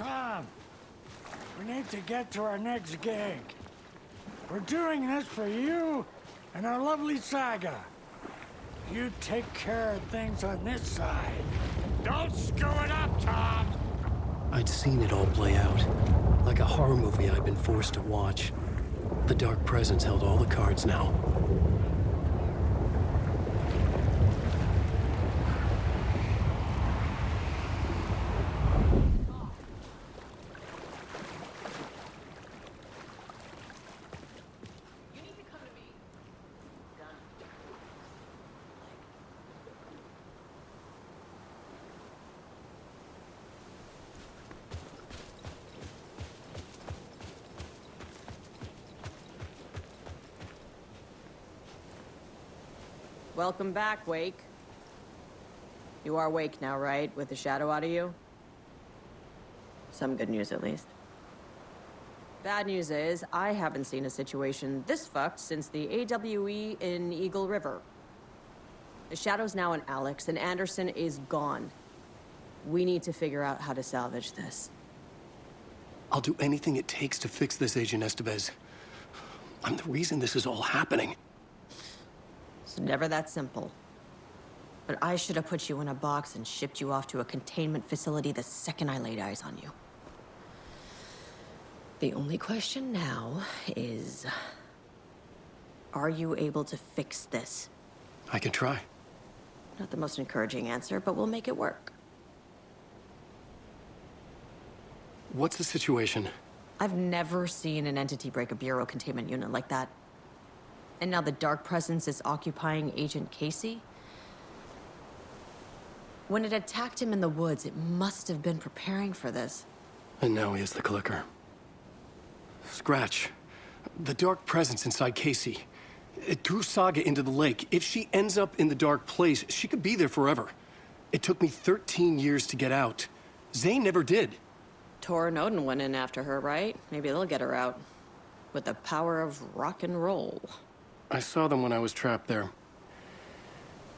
Tom, we need to get to our next gig. We're doing this for you and our lovely saga. You take care of things on this side. Don't screw it up, Tom! I'd seen it all play out. Like a horror movie I'd been forced to watch. The Dark Presence held all the cards now. Welcome back, Wake. You are Wake now, right? With the shadow out of you? Some good news, at least. Bad news is, I haven't seen a situation this fucked since the AWE in Eagle River. The shadow's now in Alex, and Anderson is gone. We need to figure out how to salvage this. I'll do anything it takes to fix this, Agent Estevez. I'm the reason this is all happening. It's never that simple. But I should have put you in a box and shipped you off to a containment facility the second I laid eyes on you. The only question now is... are you able to fix this? I can try. Not the most encouraging answer, but we'll make it work. What's the situation? I've never seen an entity break a Bureau containment unit like that. And now the Dark Presence is occupying Agent Casey? When it attacked him in the woods, it must have been preparing for this. And now he has the clicker. Scratch. The Dark Presence inside Casey. It threw Saga into the lake. If she ends up in the Dark Place, she could be there forever. It took me 13 years to get out. Zane never did. Tor and Odin went in after her, right? Maybe they'll get her out. With the power of rock and roll. I saw them when I was trapped there.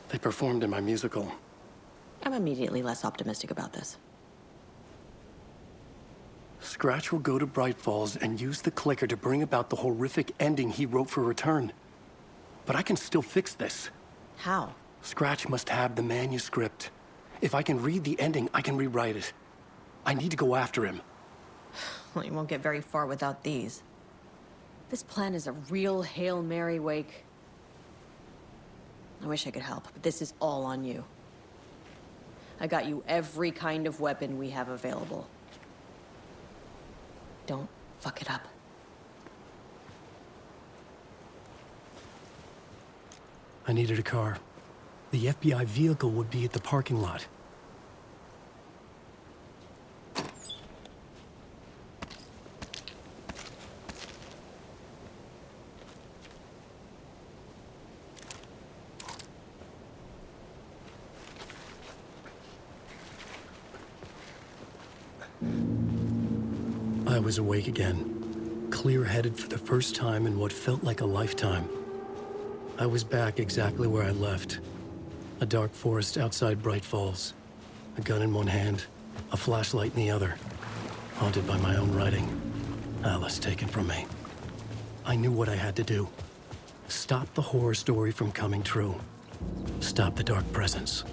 They performed in my musical. I'm immediately less optimistic about this. Scratch will go to Bright Falls and use the clicker to bring about the horrific ending he wrote for Return. But I can still fix this. How? Scratch must have the manuscript. If I can read the ending, I can rewrite it. I need to go after him. Well, you won't get very far without these. This plan is a real Hail Mary, Wake. I wish I could help, but this is all on you. I got you every kind of weapon we have available. Don't fuck it up. I needed a car. The FBI vehicle would be at the parking lot. I was awake again, clear-headed for the first time in what felt like a lifetime. I was back exactly where I left. A dark forest outside Bright Falls. A gun in one hand, a flashlight in the other. Haunted by my own writing. Alice taken from me. I knew what I had to do. Stop the horror story from coming true. Stop the Dark Presence.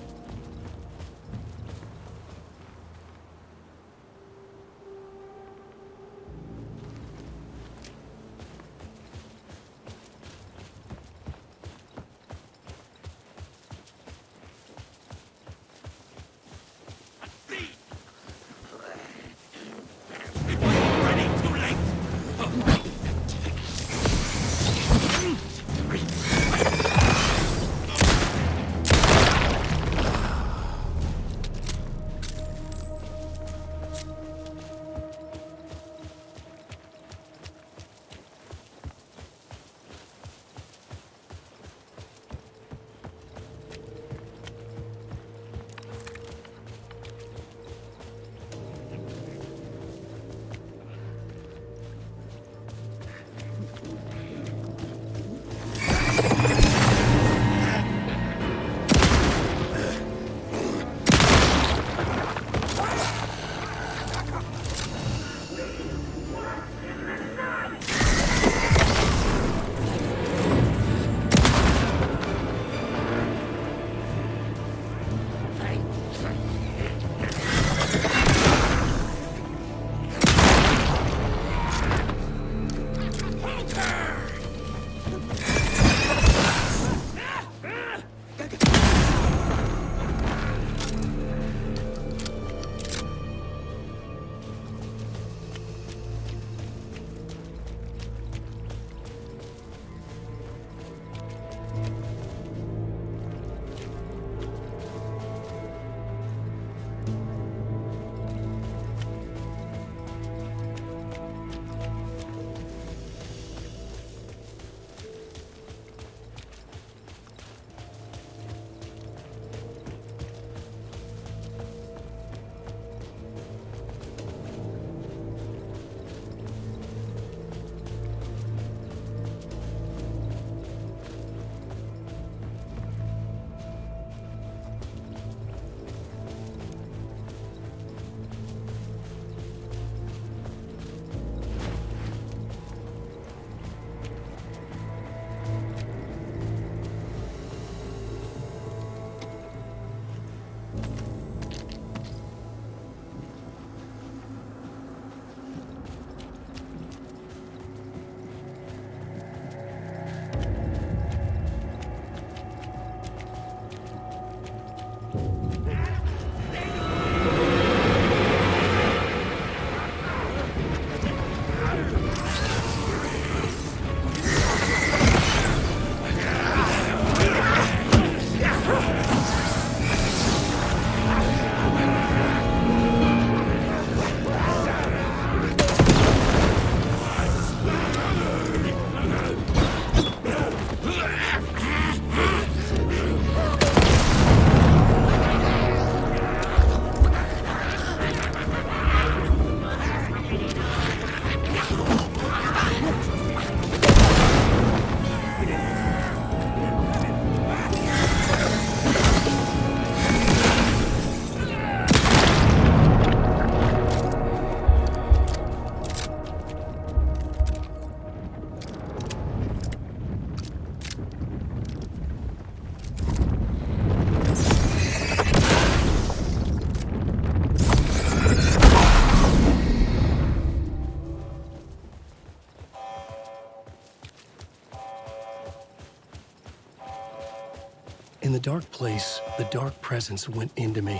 the dark place, the dark presence went into me.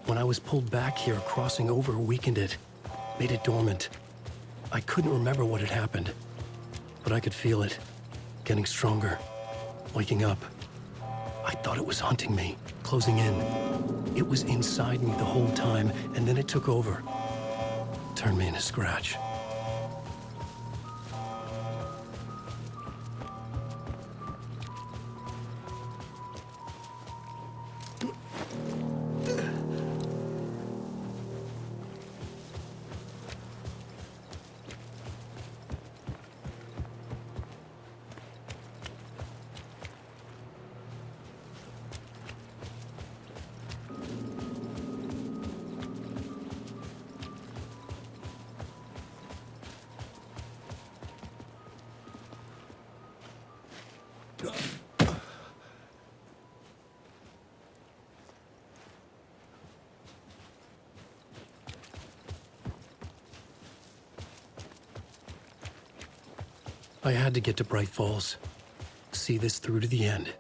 When I was pulled back here, crossing over weakened it, made it dormant. I couldn't remember what had happened, but I could feel it, getting stronger, waking up. I thought it was hunting me, closing in. It was inside me the whole time, and then it took over. Turned me into Scratch. I had to get to Bright Falls. See this through to the end.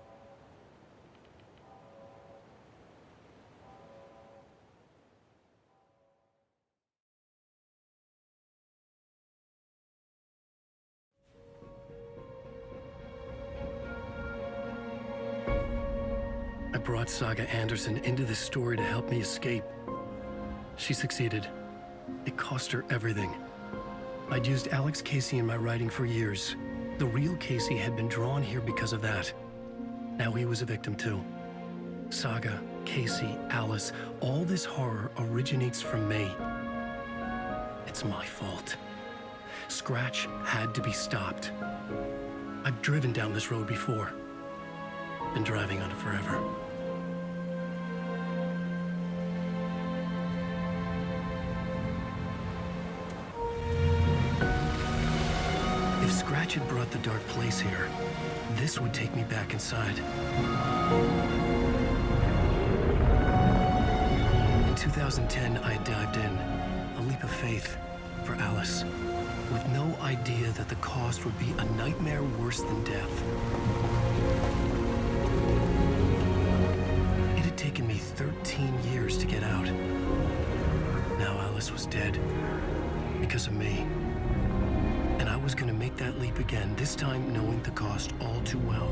I brought Saga Anderson into this story to help me escape. She succeeded. It cost her everything. I'd used Alex Casey in my writing for years. The real Casey had been drawn here because of that. Now he was a victim too. Saga, Casey, Alice, all this horror originates from me. It's my fault. Scratch had to be stopped. I've driven down this road before. Been driving on it forever. If Scratch had brought the dark place here, this would take me back inside. In 2010, I dived in, a leap of faith for Alice, with no idea that the cost would be a nightmare worse than death. It had taken me 13 years to get out. Now Alice was dead, because of me. And I was gonna make that leap again, this time knowing the cost all too well.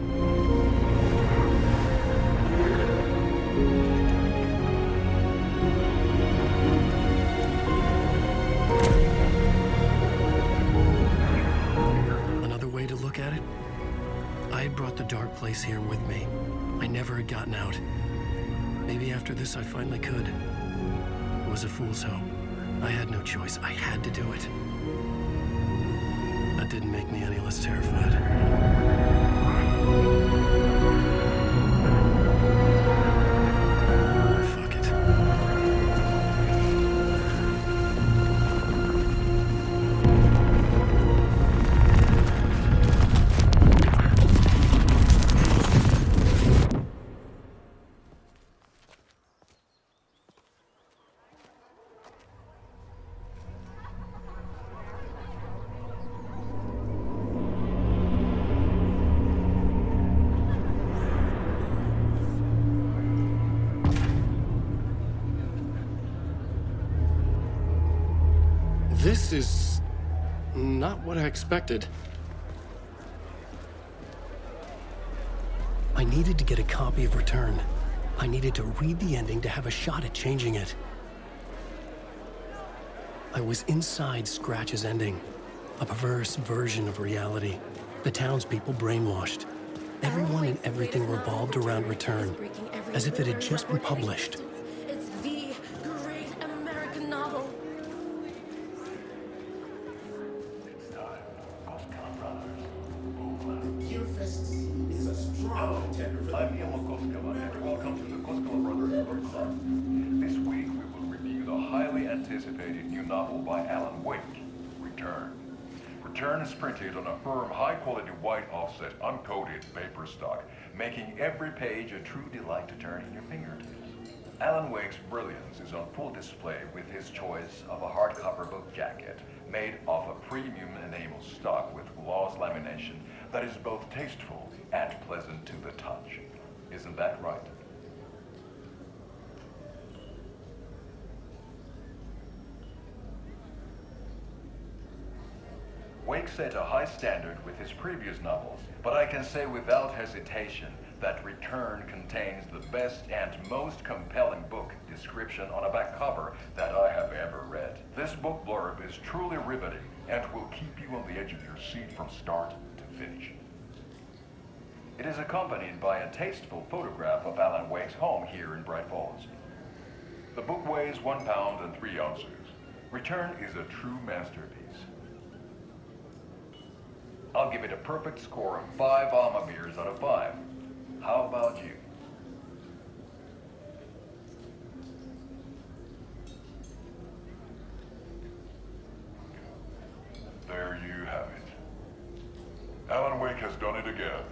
Another way to look at it, I had brought the dark place here with me. I never had gotten out. Maybe after this I finally could. It was a fool's hope. I had no choice. I had to do it. That didn't make me any less terrified. Fuck it. This is not what I expected. I needed to get a copy of Return. I needed to read the ending to have a shot at changing it. I was inside Scratch's ending, a perverse version of reality. The townspeople brainwashed. Everyone and everything revolved around Return, as if it had just been published. It's the great American novel. Is a strong contender for I'm Ilmo Koskela, and welcome to the Koskela Brothers Book Club. This week we will review the highly anticipated new novel by Alan Wake, Return. Return is printed on a firm, high-quality white offset, uncoated paper stock, making every page a true delight to turn in your fingertips. Alan Wake's brilliance is on full display with his choice of a hardcover book jacket made of a premium enamel stock with gloss lamination that is both tasteful and pleasant to the touch. Isn't that right? Wake set a high standard with his previous novels, but I can say without hesitation that Return contains the best and most compelling book description on a back cover that I have ever read. This book blurb is truly riveting and will keep you on the edge of your seat from start to finish. It is accompanied by a tasteful photograph of Alan Wake's home here in Bright Falls. The book weighs 1 pound and 3 ounces. Return is a true masterpiece. I'll give it a perfect score of 5 Alma beers out of 5. How about you? There you have it. Alan Wake has done it again.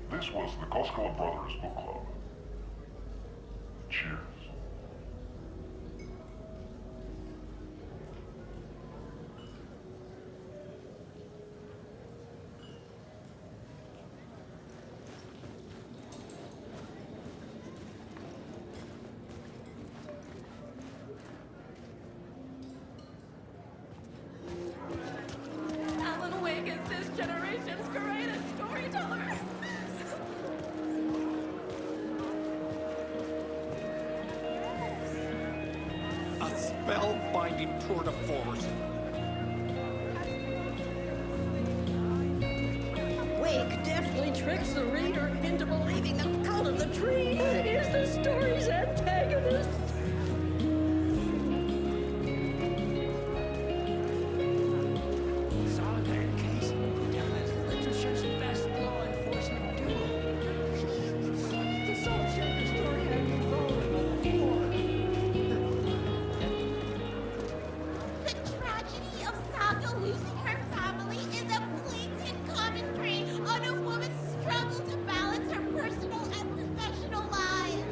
This was the Koskela Brothers Book Club. Cheers. Alan Wake is this generation's greatest storyteller. A spellbinding tour de force. Wake definitely tricks the reader into believing the Cult of the Tree is the story's antagonist. Solitary case down as literature's best law enforcement duo. The Salt Shaker story had me rolling on the floor. The tragedy of Saga losing her family is a blatant commentary on a woman's struggle to balance her personal and professional lives.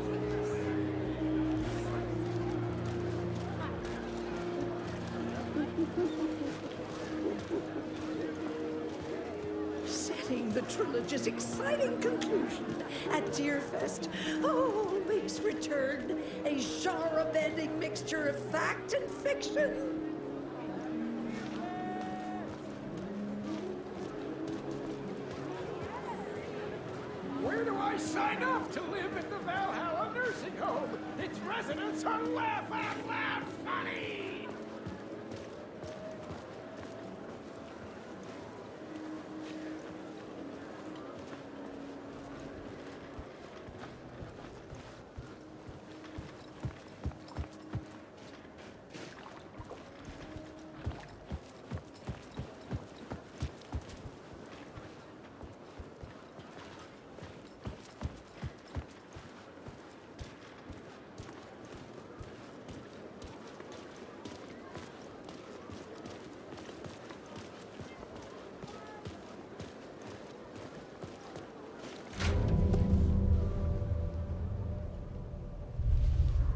Setting the trilogy's exciting conclusion at Deerfest. Oh, Wake's Return, a genre-bending mixture of fact and fiction. Where do I sign up to live in the Valhalla nursing home? Its residents are laugh out loud funny!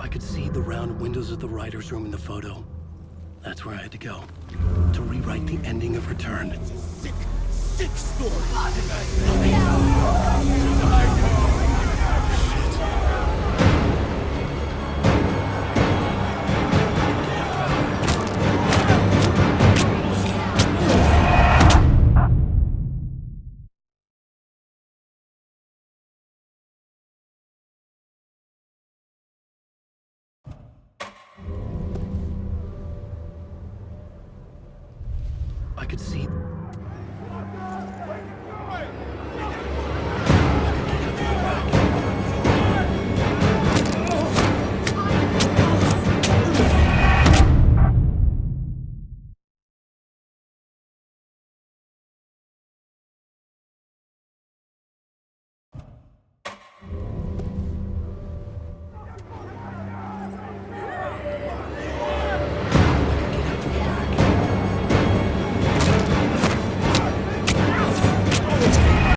I could see the round windows of the writer's room in the photo. That's where I had to go. To rewrite the ending of Return. Sick, sick story. I could see